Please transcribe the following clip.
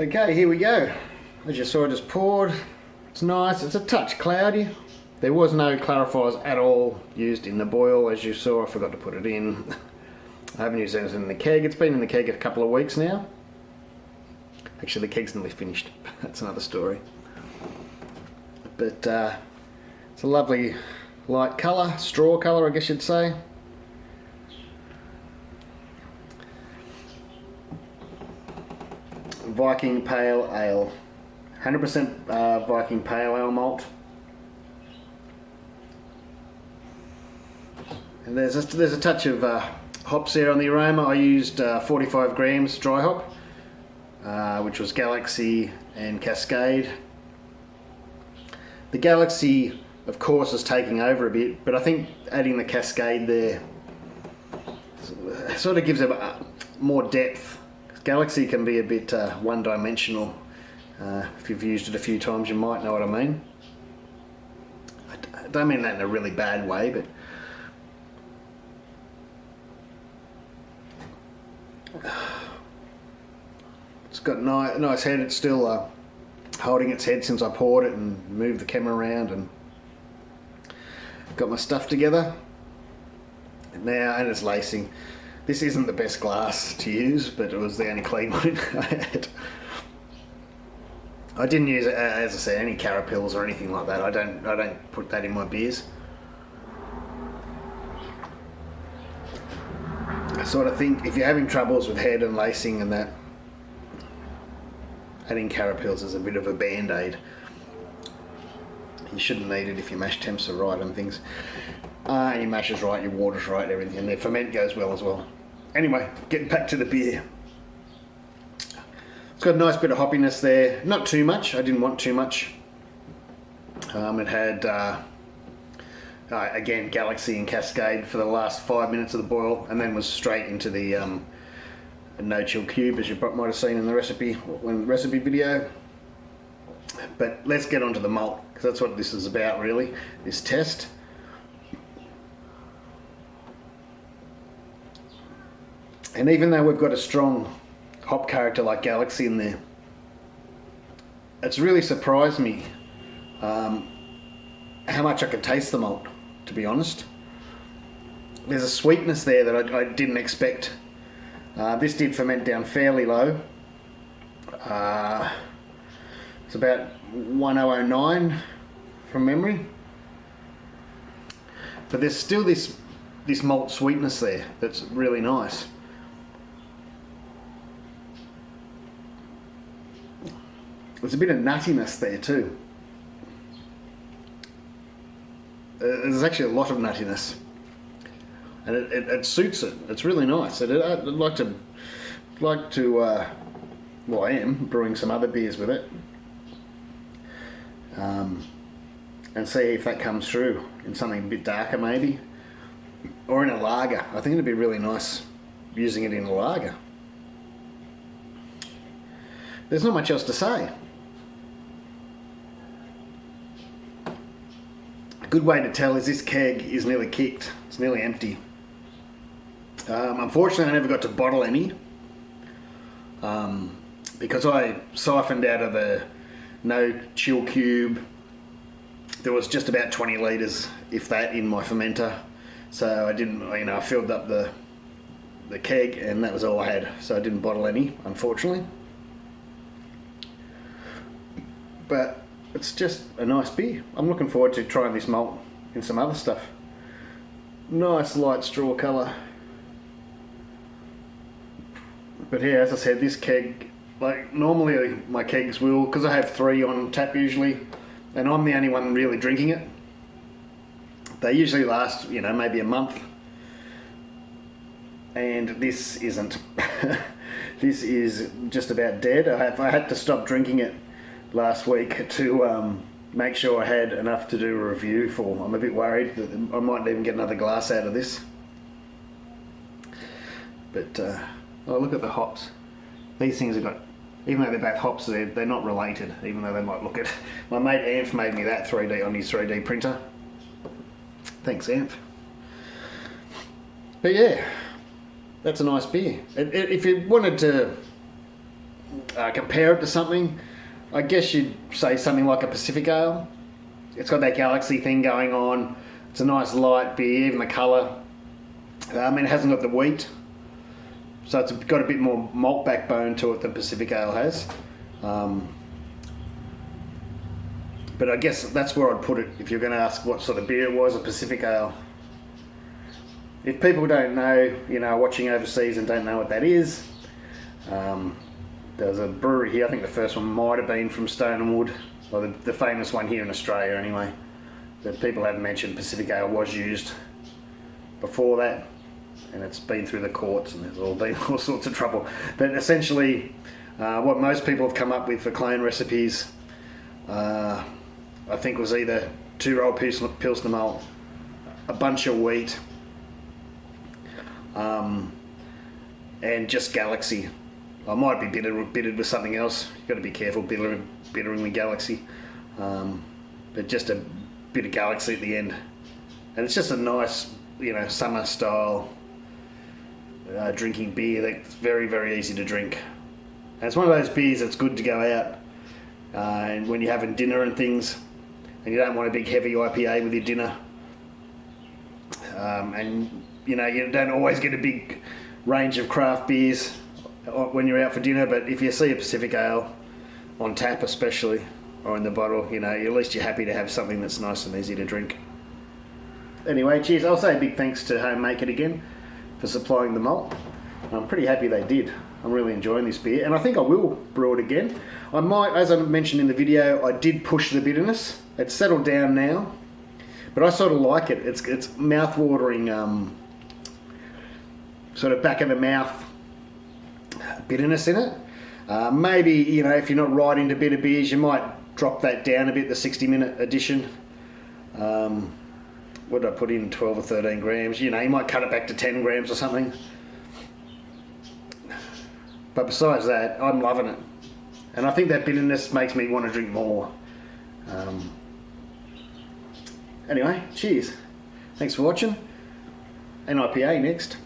Okay, here we go. As you saw, I just poured. It's nice. It's a touch cloudy. There was no clarifiers at all used in the boil. As you saw, I forgot to put it in. I haven't used anything in the keg. It's been in the keg a couple of weeks now. Actually, the keg's nearly finished. That's another story. But it's a lovely light colour, straw colour, I guess you'd say. Viking Pale Ale, 100% Viking Pale Ale malt. And there's a touch of hops there on the aroma. I used 45 grams dry hop, which was Galaxy and Cascade. The Galaxy, of course, is taking over a bit, but I think adding the Cascade there sort of gives it more depth. Galaxy can be a bit one-dimensional. If you've used it a few times, you might know what I mean. I don't mean that in a really bad way, but it's got a nice head. It's still holding its head since I poured it and moved the camera around and got my stuff together. Now, and it's lacing. This isn't the best glass to use, but it was the only clean one I had. I didn't use, as I said, any carapils or anything like that. I don't put that in my beers. I sort of think if you're having troubles with head and lacing and that, adding carapils is a bit of a band-aid. You shouldn't need it if your mash temps are right and things. And your mash is right, your water's right, everything, and the ferment goes well as well. Anyway, getting back to the beer. It's got a nice bit of hoppiness there. Not too much. I didn't want too much. It had, again, Galaxy and Cascade for the last 5 minutes of the boil, and then was straight into the no-chill cube, as you might have seen in the recipe video. But let's get onto the malt, because that's what this is about, really, this test. And even though we've got a strong hop character like Galaxy in there, it's really surprised me how much I could taste the malt, to be honest. There's a sweetness there that I didn't expect. This did ferment down fairly low. It's about 1009 from memory. But there's still this malt sweetness there that's really nice. There's a bit of nuttiness there too. There's actually a lot of nuttiness, and it suits it. It's really nice. I'd like to, well, I am brewing some other beers with it, and see if that comes through in something a bit darker maybe, or in a lager. I think it'd be really nice using it in a lager. There's not much else to say. Good way to tell is this keg is nearly kicked. It's nearly empty. Unfortunately, I never got to bottle any because I siphoned out of the no-chill cube. There was just about 20 litres, if that, in my fermenter. So I didn't, I filled up the keg and that was all I had. So I didn't bottle any, unfortunately. But it's just a nice beer. I'm looking forward to trying this malt in some other stuff. Nice light straw colour. But yeah, as I said, this keg, like normally my kegs will, because I have 3 on tap usually, and I'm the only one really drinking it. They usually last, maybe a month. And this isn't. This is just about dead. I had to stop drinking it last week to make sure I had enough to do a review for. I'm a bit worried that I mightn't even get another glass out of this. But oh, look at the hops. These things have got, even though they're both hops, they're not related, even though they might look it. My mate Amph made me that 3D on his 3D printer. Thanks, Amph. But yeah, that's a nice beer. If you wanted to compare it to something, I guess you'd say something like a Pacific Ale. It's got that Galaxy thing going on. It's a nice light beer, even the colour. It hasn't got the wheat, so it's got a bit more malt backbone to it than Pacific Ale has. But I guess that's where I'd put it if you're going to ask what sort of beer it was, a Pacific Ale. If people don't know, watching overseas and don't know what that is, there's a brewery here. I think the first one might have been from Stone and Wood, or the famous one here in Australia anyway. But people haven't mentioned Pacific Ale was used before that, and it's been through the courts and there's been all sorts of trouble. But essentially, what most people have come up with for clone recipes, I think was either 2-roll Pilsner malt, a bunch of wheat, and just Galaxy. I might be bittered with something else. You've got to be careful bittering with Galaxy. But just a bit of Galaxy at the end. And it's just a nice, summer style drinking beer that's very, very easy to drink. And it's one of those beers that's good to go out and when you're having dinner and things, and you don't want a big heavy IPA with your dinner. And you don't always get a big range of craft beers when you're out for dinner, but if you see a Pacific Ale on tap especially, or in the bottle, at least you're happy to have something that's nice and easy to drink. Anyway, cheers. I'll say a big thanks to Home Make It again for supplying the malt. I'm pretty happy they did. I'm really enjoying this beer, and I think I will brew it again. I might, as I mentioned in the video, I did push the bitterness. It's settled down now, but I sort of like it. It's mouth-watering, sort of back of the mouth bitterness in it. Maybe, if you're not right into bitter beers, you might drop that down a bit, the 60-minute edition. What did I put in, 12 or 13 grams? You might cut it back to 10 grams or something. But besides that, I'm loving it. And I think that bitterness makes me want to drink more. Anyway, cheers. Thanks for watching. An IPA next.